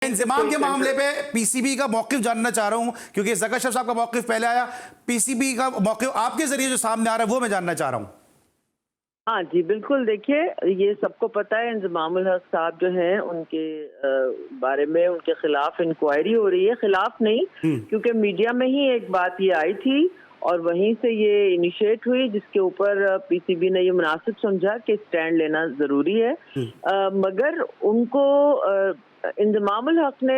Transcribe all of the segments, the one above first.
इंजमाम के मामले पे पीसीबी का मौकिफ जानना चाह रहा हूं, क्योंकि ज़का साहब का मौकिफ पहले आया, पीसीबी का मौकिफ आपके जरिए जो सामने आ रहा है वो मैं जानना चाह रहा हूं। हाँ जी, बिल्कुल। देखिए, ये सबको पता है इंजमामुल हक साहब जो हैं उनके बारे में उनके खिलाफ इंक्वायरी हो रही है। खिलाफ नहीं, क्योंकि मीडिया में ही एक बात ये आई थी और वहीं से ये इनिशिएट हुई, जिसके ऊपर पीसीबी ने ये मुनासिब समझा कि स्टैंड लेना जरूरी है। मगर उनको इंजमामुल हक ने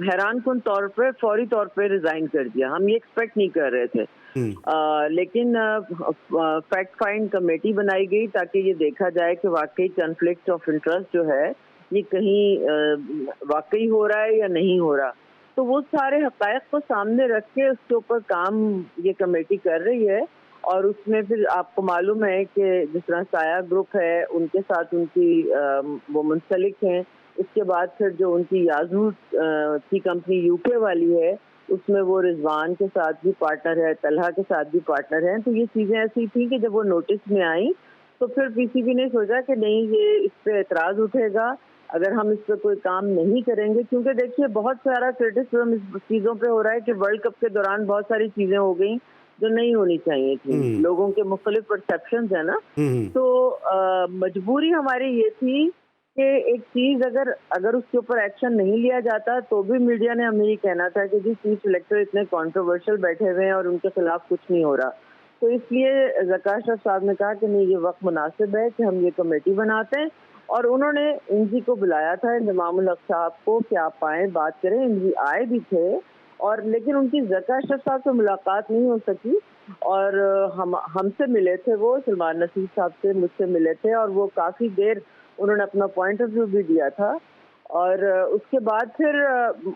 हैरान कुन तौर पर फौरी तौर पर रिजाइन कर दिया। हम ये एक्सपेक्ट नहीं कर रहे थे। लेकिन फैक्ट फाइंड कमेटी बनाई गई ताकि ये देखा जाए कि वाकई कॉन्फ्लिक्ट ऑफ इंटरेस्ट जो है ये कहीं वाकई हो रहा है या नहीं हो रहा। तो वो सारे हकायक को सामने रख के उसके ऊपर काम ये कमेटी कर रही है। और उसमें फिर आपको मालूम है कि जिस तरह साया ग्रुप है उनके साथ उनकी वो मुंसलिक हैं। उसके बाद फिर जो उनकी याजू की कंपनी यूके वाली है उसमें वो रिजवान के साथ भी पार्टनर है, तलहा के साथ भी पार्टनर हैं। तो ये चीजें ऐसी थी कि जब वो नोटिस में आई तो फिर पीसीबी ने सोचा कि नहीं, ये इस पे एतराज उठेगा अगर हम इस पे कोई काम नहीं करेंगे। क्योंकि देखिए, बहुत सारा क्रिटिसिज्म इस चीजों पे हो रहा है कि वर्ल्ड कप के दौरान बहुत सारी चीजें हो गई जो नहीं होनी चाहिए थी। लोगों के मुख्तलिफ परसेप्शंस है ना। तो मजबूरी हमारी ये थी कि एक चीज अगर उसके ऊपर एक्शन नहीं लिया जाता तो भी मीडिया ने हमें ये कहना था कि जी चीफ सिलेक्टर इतने कंट्रोवर्शियल बैठे हुए हैं और उनके खिलाफ कुछ नहीं हो रहा। तो इसलिए ज़का साहब ने कहा कि नहीं, ये वक्त मुनासिब है कि हम ये कमेटी बनाते हैं। और उन्होंने इंजी को बुलाया था, इंजमामुल हक साहब को, कि आप आए बात करें। इंजी आए भी थे और लेकिन उनकी ज़का साहब से मुलाकात नहीं हो सकी। और हमसे मिले थे, वो सलमान नसीर साहब से मुझसे मिले थे और वो काफ़ी देर उन्होंने अपना पॉइंट ऑफ व्यू भी दिया था। और उसके बाद फिर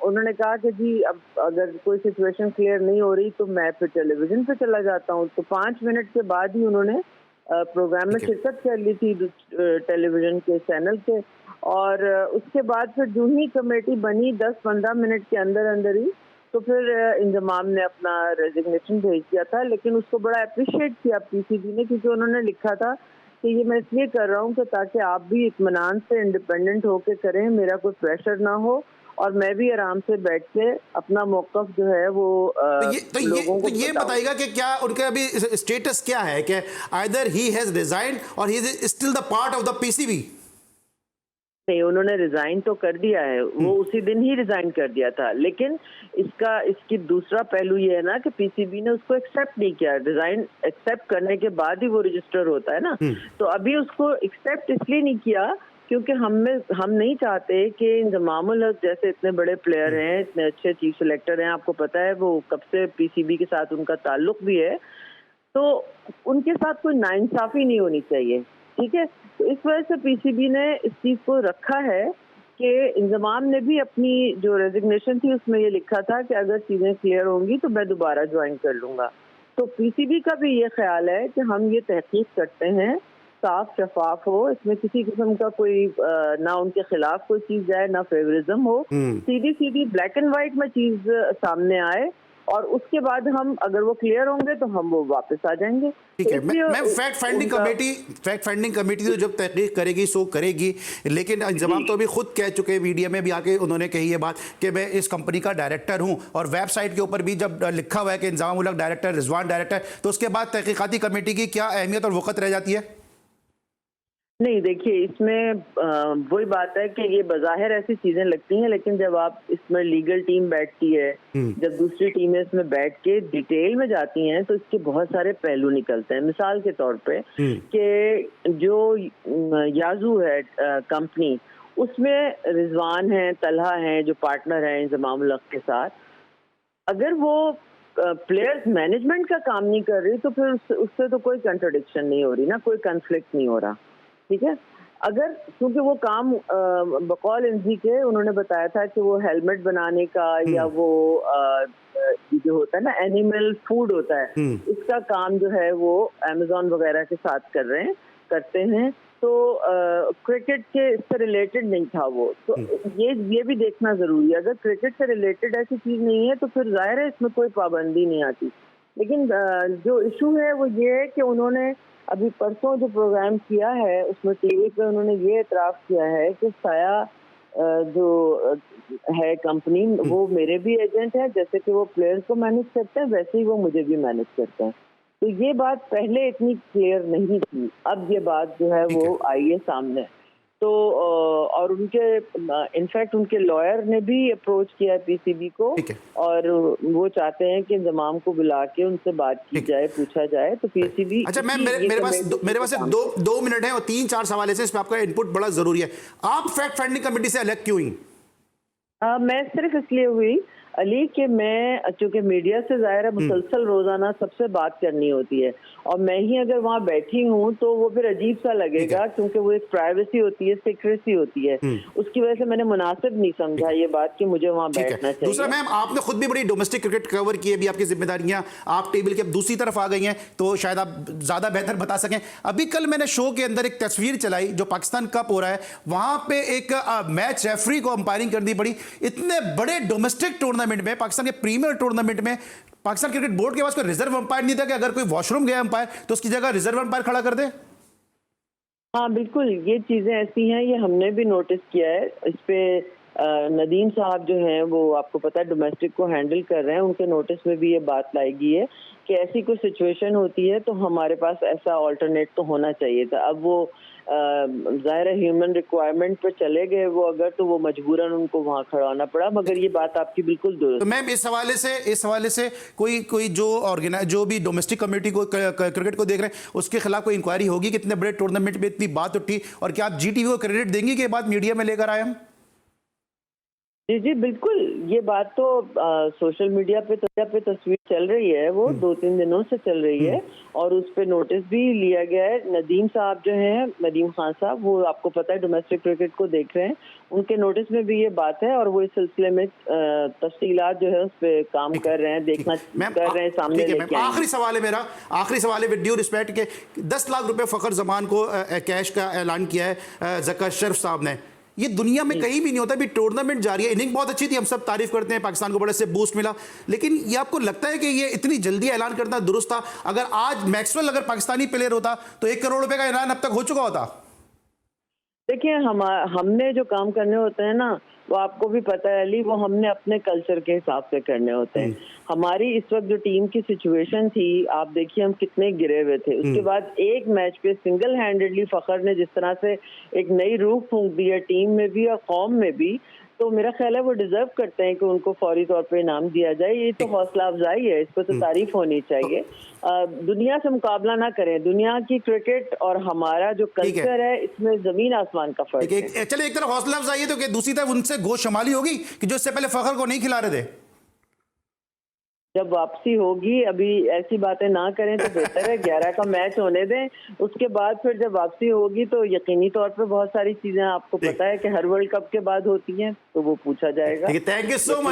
उन्होंने कहा कि जी अब अगर कोई सिचुएशन क्लियर नहीं हो रही तो मैं फिर टेलीविजन पे चला जाता हूँ। तो 5 मिनट के बाद ही उन्होंने प्रोग्राम में शिरकत कर ली थी टेलीविजन के चैनल पे। और उसके बाद फिर जो ही कमेटी बनी 10-15 मिनट के अंदर अंदर ही तो फिर इंजमाम ने अपना रेजिग्नेशन भेज दिया था। लेकिन उसको बड़ा अप्रिशिएट किया पीसीबी ने, क्योंकि उन्होंने लिखा था कि ये मैं इसलिए कर रहा हूँ कि ताकि आप भी इत्मीनान से इंडिपेंडेंट होके करें, मेरा कोई प्रेशर ना हो और मैं भी आराम से बैठ के अपना मौकफ जो है वो लोगों को ये बताइएगा कि क्या उनका अभी स्टेटस क्या है, कि आइदर ही हैज रिजाइंड और he is still the part of the PCB? नहीं, उन्होंने रिजाइन तो कर दिया है, वो उसी दिन ही रिजाइन कर दिया था। लेकिन इसकी दूसरा पहलू ये है ना कि पीसीबी ने उसको एक्सेप्ट नहीं किया। रिजाइन एक्सेप्ट करने के बाद ही वो रजिस्टर होता है ना। तो अभी उसको एक्सेप्ट इसलिए नहीं किया क्योंकि हम नहीं चाहते कि इंजमामुल हक जैसे इतने बड़े प्लेयर हैं, इतने अच्छे चीफ सिलेक्टर हैं, आपको पता है वो कब से पीसीबी के साथ उनका ताल्लुक भी है, तो उनके साथ कोई नाइंसाफी नहीं होनी चाहिए। ठीक है, तो इस वजह से पीसीबी ने इस चीज को रखा है कि इंजमाम ने भी अपनी जो रेजिग्नेशन थी उसमें ये लिखा था कि अगर चीजें क्लियर होंगी तो मैं दोबारा ज्वाइन कर लूंगा। तो पीसीबी का भी ये ख्याल है कि हम ये तहकीक करते हैं साफ शफाफ हो, इसमें किसी किस्म का कोई ना उनके खिलाफ कोई चीज जाए, ना फेवरिज्म हो, सीधी सीधी ब्लैक एंड व्हाइट में चीज सामने आए और उसके बाद हम अगर वो क्लियर होंगे तो हम वो वापस आ जाएंगे। ठीक है, मैं फैक्ट फाइंडिंग कमेटी तो जब तहकीक करेगी सो करेगी। लेकिन इंजमाम तो अभी खुद कह चुके हैं, मीडिया में भी आके उन्होंने कही ये बात कि मैं इस कंपनी का डायरेक्टर हूं, और वेबसाइट के ऊपर भी जब लिखा हुआ है कि इंजमामुल हक डायरेक्टर, रिजवान डायरेक्टर, तो उसके बाद तहकीकाती कमेटी की क्या अहमियत और वक़्त रह जाती है? नहीं, देखिए, इसमें वही बात है कि ये बज़ाहिर ऐसी चीजें लगती हैं, लेकिन जब आप इसमें लीगल टीम बैठती है, जब दूसरी टीमें इसमें बैठ के डिटेल में जाती हैं तो इसके बहुत सारे पहलू निकलते हैं। मिसाल के तौर पे कि जो याजू है कंपनी, उसमें रिजवान है, तलहा है जो पार्टनर है इंजमामुल हक के साथ, अगर वो प्लेयर्स मैनेजमेंट का काम नहीं कर रही तो फिर उससे तो कोई कंट्रडिक्शन नहीं हो रही ना, कोई कन्फ्लिक्ट नहीं हो रहा। ठीक है, अगर क्योंकि वो काम बकौल इंजी के उन्होंने बताया था कि वो हेलमेट बनाने का या वो जो होता है ना एनिमल फूड होता है, इसका काम जो है वो अमेज़न वगैरह के साथ करते हैं। तो क्रिकेट के इससे रिलेटेड नहीं था वो। तो ये भी देखना जरूरी है, अगर क्रिकेट से रिलेटेड ऐसी चीज नहीं है तो फिर जाहिर है इसमें कोई पाबंदी नहीं आती। लेकिन जो इशू है वो ये है कि उन्होंने अभी परसों जो प्रोग्राम किया है उसमें टीवी पे उन्होंने ये एतराफ़ किया है कि साया जो है कंपनी, वो मेरे भी एजेंट है। जैसे कि वो प्लेयर्स को मैनेज करते हैं, वैसे ही वो मुझे भी मैनेज करते हैं। तो ये बात पहले इतनी क्लियर नहीं थी, अब ये बात जो है वो आई है सामने। तो और उनके इनफैक्ट उनके लॉयर ने भी अप्रोच किया है पीसीबी को, और वो चाहते हैं कि इंजमाम को बुला के उनसे बात की जाए, पूछा जाए। तो पीसीबी अच्छा मैम, मेरे पास दो मिनट है और 3-4 सवाल ऐसे, इस पे आपका इनपुट बड़ा जरूरी है। आप फैक्ट फाइंडिंग कमेटी से अलग क्यों हुई? मैं सिर्फ इसलिए हुई अली कि मैं, चूंकि मीडिया से जाहिर है मुसलसल रोजाना सबसे बात करनी होती है, और मैं ही अगर वहाँ बैठी हूँ तो वो फिर अजीब सा लगेगा, क्योंकि वो एक प्राइवेसी होती है, सीक्रेसी होती है। उसकी वजह से मैंने मुनासिब नहीं समझा ये बात कि मुझे वहाँ बैठना चाहिए। दूसरा मैम, आपने खुद भी बड़ी डोमेस्टिक क्रिकेट कवर की है, भी आपकी जिम्मेदारियां, आप टेबल के अब दूसरी तरफ आ गई हैं, तो शायद आप ज्यादा बेहतर बता सकें। अभी कल मैंने शो के अंदर एक तस्वीर चलाई, जो पाकिस्तान कप हो रहा है, वहां पे एक मैच रेफरी को अंपायरिंग करनी पड़ी। इतने बड़े डोमेस्टिक टूर्नामेंट में, पाकिस्तान के प्रीमियर टूर्नामेंट में, पाकिस्तान क्रिकेट बोर्ड के पास कोई रिजर्व अंपायर नहीं था कि अगर कोई वॉशरूम गया अंपायर तो उसकी जगह रिजर्व अंपायर खड़ा कर दे? हाँ बिल्कुल, ये चीजें ऐसी हैं, ये हमने भी नोटिस किया है। इस पे नदीम साहब जो हैं वो आपको पता है डोमेस्टिक को हैंडल कर रहे हैं, उनके नोटिस में भी ये बात लाई गई है कि ऐसी कोई सिचुएशन होती है तो हमारे पास ऐसा ऑल्टरनेट तो होना चाहिए था। अब वो ज़ाहिर है ह्यूमन रिक्वायरमेंट पे चले गए वो, अगर तो वो मजबूरन उनको वहाँ खड़ा होना पड़ा। मगर ये बात आपकी बिल्कुल दुरुस्त। तो मैम इस हवाले से कोई जो भी डोमेस्टिक कम्युनिटी को क्रिकेट को देख रहे हैं उसके खिलाफ कोई इंक्वायरी होगी? कितने बड़े टूर्नामेंट में इतनी बात उठी, और क्या आप जीटीवी को क्रेडिट देंगे कि ये बात मीडिया में लेकर आए हम? जी जी बिल्कुल, ये बात तो सोशल मीडिया पे तस्वीर चल रही है, वो 2-3 दिनों से चल रही है, और उस पे नोटिस भी लिया गया है। नदीम साहब जो हैं, नदीम खान साहब, वो आपको पता है डोमेस्टिक क्रिकेट को देख रहे हैं, उनके नोटिस में भी ये बात है, और वो इस सिलसिले में तफसीलात जो है उस पे काम कर रहे हैं, देखना कर रहे हैं सामने लेके आएंगे। आखिरी सवाल है विद ड्यू रिस्पेक्ट के 10 लाख रुपए फखर जमान को कैश का ऐलान किया है ज़का शर्फ साहब ने। ये दुनिया में कहीं भी नहीं होता। भी टूर्नामेंट जारी है, इनिंग बहुत अच्छी थी, हम सब तारीफ करते हैं, पाकिस्तान को बड़े से बूस्ट मिला, लेकिन ये आपको लगता है कि ये इतनी जल्दी ऐलान करना दुरुस्त था? अगर आज मैक्सवेल अगर पाकिस्तानी प्लेयर होता तो 1 करोड़ रुपए का ऐलान अब तक हो चुका होता। देखिए, हमने जो काम करने होते हैं ना, वो आपको भी पता है अली, वो हमने अपने कल्चर के हिसाब से करने होते हैं। हमारी इस वक्त जो टीम की सिचुएशन थी, आप देखिए हम कितने गिरे हुए थे। उसके बाद एक मैच पे सिंगल हैंडेडली फखर ने जिस तरह से एक नई रूह फूंक दी है टीम में भी और कौम में भी, तो मेरा ख्याल है वो डिजर्व करते हैं कि उनको फौरी तौर पे इनाम दिया जाए। ये तो हौसला अफजाई है, इस पर तो तारीफ होनी चाहिए। दुनिया से मुकाबला ना करें, दुनिया की क्रिकेट और हमारा जो कल्चर है इसमें जमीन आसमान का फर्क है। चलिए, एक तरफ हौसला अफजाई है तो दूसरी तरफ उनसे गोशमाली होगी कि जो इससे पहले फखर को नहीं खिला रहे थे। जब वापसी होगी, अभी ऐसी बातें ना करें तो बेहतर है। 11 का मैच होने दें, उसके बाद फिर जब वापसी होगी तो यकीनी तौर पे बहुत सारी चीजें आपको पता है कि हर वर्ल्ड कप के बाद होती हैं, तो वो पूछा जाएगा। Thank you so much.